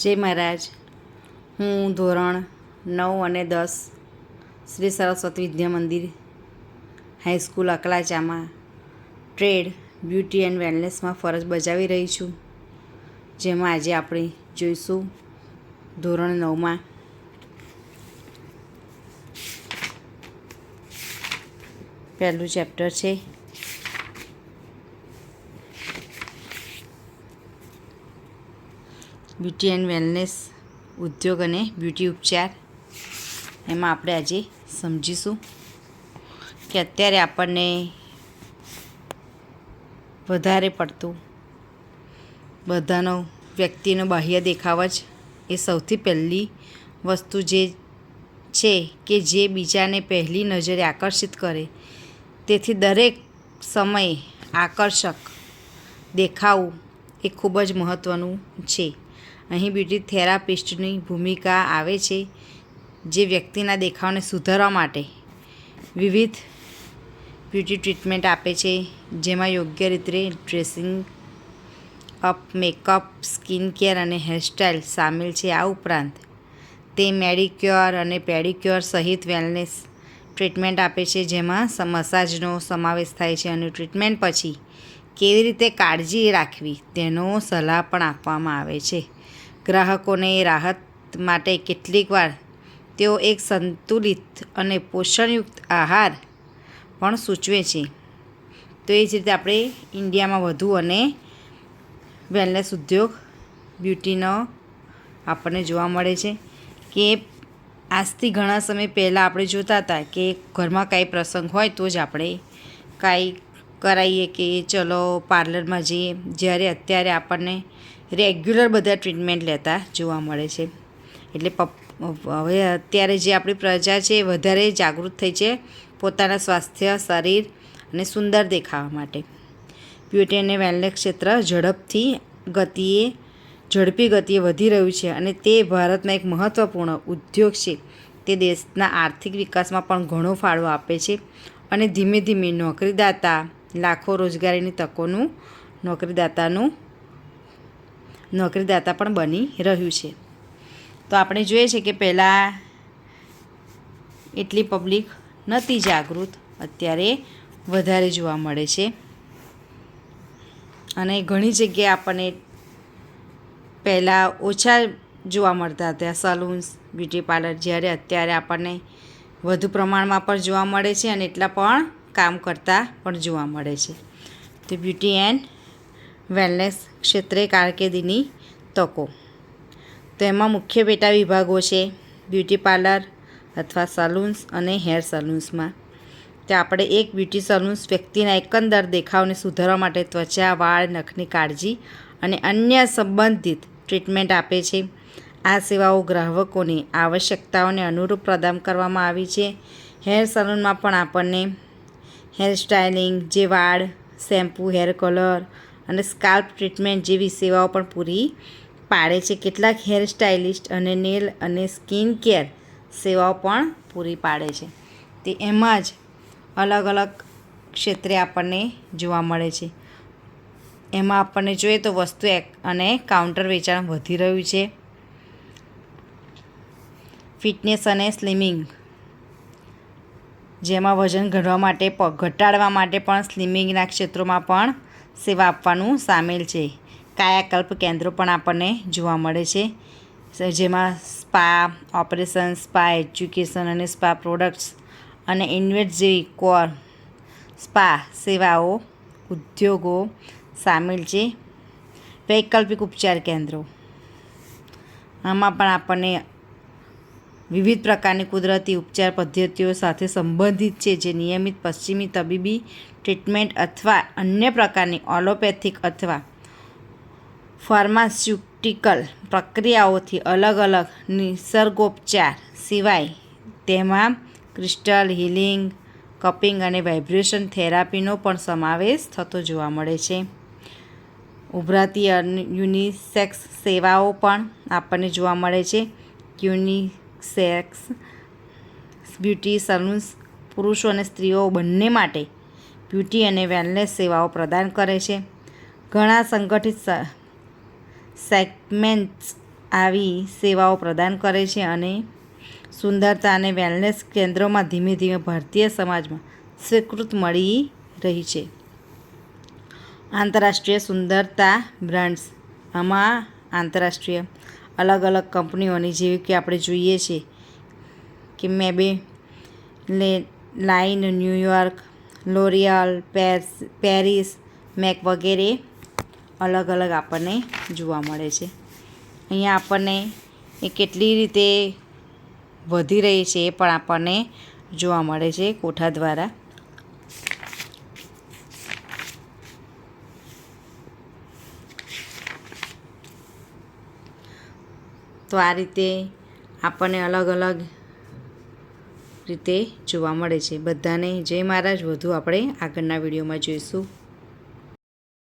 જય મહારાજ. હું ધોરણ 9 અને 10 Shri Saraswati Vidya Mandir high school અકલાચામાં trade beauty and વેલનેસમાં ફરજ બજાવી રહી છું. જેમાં આજે આપણે જોઈશું ધોરણ 9માં પહેલું ચેપ્ટર છે બ્યુટી એન્ડ વેલનેસ, ઉદ્યોગ અને બ્યુટી ઉપચાર. એમાં આપણે આજે સમજીશું કે અત્યારે આપણને વધારે પડતું બધાનો વ્યક્તિનો બાહ્ય દેખાવ જ એ સૌથી પહેલી વસ્તુ જે છે કે જે બીજાને પહેલી નજરે આકર્ષિત કરે. તેથી દરેક સમયે આકર્ષક દેખાવું એ ખૂબ જ મહત્ત્વનું છે. અહીં બ્યુટી થેરાપિસ્ટની ભૂમિકા આવે છે, જે વ્યક્તિના દેખાવને સુધારવા માટે વિવિધ બ્યુટી ટ્રીટમેન્ટ આપે છે, જેમાં યોગ્ય રીતે dressing up, makeup, skin care અને હેરસ્ટાઇલ સામેલ છે. આ ઉપરાંત તે મેડિક્યોર અને પેડિક્યોર સહિત વેલનેસ ટ્રીટમેન્ટ આપે છે, જેમાં મસાજનો સમાવેશ થાય છે અને ટ્રીટમેન્ટ પછી કેવી રીતે કાળજી રાખવી તેનો સલાહ પણ આપવામાં આવે છે. ગ્રાહકોને રાહત માટે કેટલીકવાર તેઓ એક સંતુલિત અને પોષણયુક્ત આહાર પણ સૂચવે છે. તો એ જ રીતે આપણે ઇન્ડિયામાં વધુ અને વેલનેસ ઉદ્યોગ બ્યુટીનો આપણને જોવા મળે છે કે આજથી ઘણા સમય પહેલાં આપણે જોતા હતા કે ઘરમાં કાંઈ પ્રસંગ હોય તો જ આપણે કાંઈ કરાવીએ કે ચલો પાર્લરમાં જઈએ. જ્યારે અત્યારે આપણને રેગ્યુલર બધા ટ્રીટમેન્ટ લેતા જોવા મળે છે. એટલે હવે અત્યારે જે આપણી પ્રજા છે એ વધારે જાગૃત થઈ છે પોતાના સ્વાસ્થ્ય, શરીર અને સુંદર દેખાવા માટે. બ્યુટી અને વેલનેસ ક્ષેત્ર ઝડપી ગતિએ વધી રહ્યું છે અને તે ભારતના એક મહત્ત્વપૂર્ણ ઉદ્યોગ છે. તે દેશના આર્થિક વિકાસમાં પણ ઘણો ફાળો આપે છે અને ધીમે ધીમે લાખો રોજગારીની તકોનું નોકરીદાતા પણ બની રહ્યું છે. તો આપણે જોઈએ છે કે પહેલાં એટલી પબ્લિક નહોતી જાગૃત, અત્યારે વધારે જોવા મળે છે. અને ઘણી જગ્યાએ આપણને પહેલાં ઓછા જોવા મળતા હતા સલૂન્સ, બ્યુટી પાર્લર, જ્યારે અત્યારે આપણને વધુ પ્રમાણમાં પણ જોવા મળે છે અને એટલા પણ કામ કરતા પણ જોવા મળે છે. તો બ્યુટી એન્ડ વેલનેસ ક્ષેત્રે કારકિર્દીની તકો. તો એમાં મુખ્ય પેટા વિભાગો છે બ્યુટી પાર્લર અથવા સલૂન્સ અને હેર સલૂન્સમાં. તો આપણે એક બ્યુટી સલૂન્સ વ્યક્તિના એકંદર દેખાવને સુધારવા માટે ત્વચા, વાળ, નખની કાળજી અને અન્ય સંબંધિત ટ્રીટમેન્ટ આપે છે. આ સેવાઓ ગ્રાહકોની આવશ્યકતાઓને અનુરૂપ પ્રદાન કરવામાં આવી છે. હેર સલૂનમાં પણ આપણને હેર સ્ટાઇલિંગ, જે વાળ, શેમ્પૂ, હેર કલર અને સ્કાલ્પ ટ્રીટમેન્ટ જેવી સેવાઓ પણ પૂરી પાડે છે. કેટલાક હેર સ્ટાઇલિસ્ટ અને નેલ અને સ્કિન કેર સેવાઓ પણ પૂરી પાડે છે. તે એમાં જ અલગ અલગ ક્ષેત્રે આપણને જોવા મળે છે. એમાં આપણને જોઈએ તો વસ્તુ અને કાઉન્ટર વેચાણ વધી રહ્યું છે. ફિટનેસ અને સ્લિમિંગ, જેમાં વજન ઘટાડવા માટે પણ સ્લિમિંગના ક્ષેત્રોમાં પણ સેવા આપવાનું સામેલ છે. કાયાકલ્પ કેન્દ્રો પણ આપણને જોવા મળે છે, જેમાં સ્પા ઓપરેશન, સ્પા એજ્યુકેશન અને સ્પા પ્રોડક્ટ્સ અને ઇન્વેન્ટ જેવી કોર સ્પા સેવાઓ ઉદ્યોગો સામેલ છે. વૈકલ્પિક ઉપચાર કેન્દ્રો, આમાં પણ આપણને વિવિધ પ્રકારની કુદરતી ઉપચાર પદ્ધતિઓ સાથે સંબંધિત છે, જે નિયમિત પશ્ચિમી તબીબી ટ્રીટમેન્ટ અથવા અન્ય પ્રકારની એલોપેથિક અથવા ફાર્માસ્યુટિકલ પ્રક્રિયાઓથી અલગ નિસર્ગોપચાર સિવાય તેમાં ક્રિસ્ટલ હીલિંગ, કપિંગ અને વાઇબ્રેશન થેરાપીનો પણ સમાવેશ થતો જોવા મળે છે. ઉભરતી યુનિસેક્સ સેવાઓ પણ આપણને જોવા મળે છે. યુનિસેક્સ બ્યુટી સલૂન્સ પુરુષો અને સ્ત્રીઓ બંને માટે બ્યુટી અને વેલનેસ સેવાઓ પ્રદાન કરે છે. ઘણા સંગઠિત સેગમેન્ટ્સ આવી સેવાઓ પ્રદાન કરે છે અને સુંદરતા અને વેલનેસ કેન્દ્રોમાં ધીમે ધીમે ભારતીય સમાજમાં સ્વીકૃતિ મળી રહી છે. આંતરરાષ્ટ્રીય સુંદરતા બ્રાન્ડ્સ. આમાં આંતરરાષ્ટ્રીય અલગ અલગ કંપનીઓની, જેવી કે આપણે જોઈએ છીએ કે line, New York, L'Oréal, Paris, make વગેરે અલગ અલગ આપણને જોવા મળે છે. અહીંયા આપણને એ કેટલી રીતે વધી રહી છે એ પણ આપણને જોવા મળે છે કોઠા દ્વારા. તો આ રીતે આપણને અલગ અલગ રીતે જોવા મળે છે. બધાને જય મહારાજ. વધુ આપણે આગળના વિડીયોમાં જોઈશું.